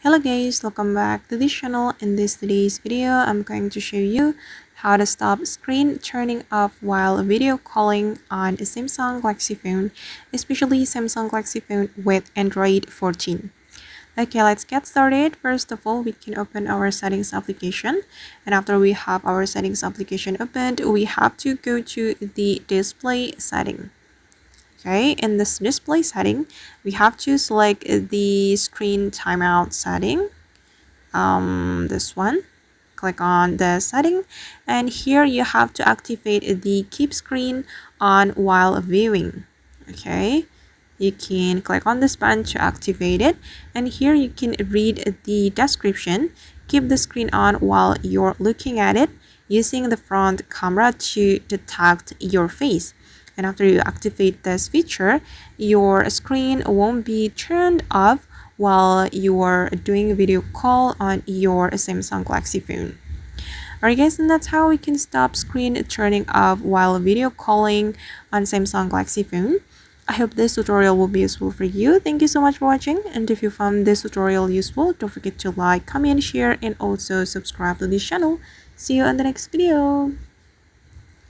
Hello guys, welcome back to this channel. In today's video, I'm going to show you how to stop screen turning off while video calling on a Samsung Galaxy phone, especially Samsung Galaxy phone with Android 14. Okay, let's get started. First of all, we can open our settings application, and after we have our settings application opened, we have to go to the display setting. Okay, in this display setting, we have to select the screen timeout setting. This one, click on the setting, and here you have to activate the keep screen on while viewing. Okay, you can click on this button to activate it, and here you can read the description. Keep the screen on while you're looking at it, using the front camera to detect your face. And after you activate this feature, your screen won't be turned off while you are doing a video call on your Samsung Galaxy phone. Alright guys, and that's how we can stop screen turning off while video calling on Samsung Galaxy phone. I hope this tutorial will be useful for you. Thank you so much for watching, and if you found this tutorial useful, don't forget to like, comment, share, and also subscribe to this channel. See you on the next video.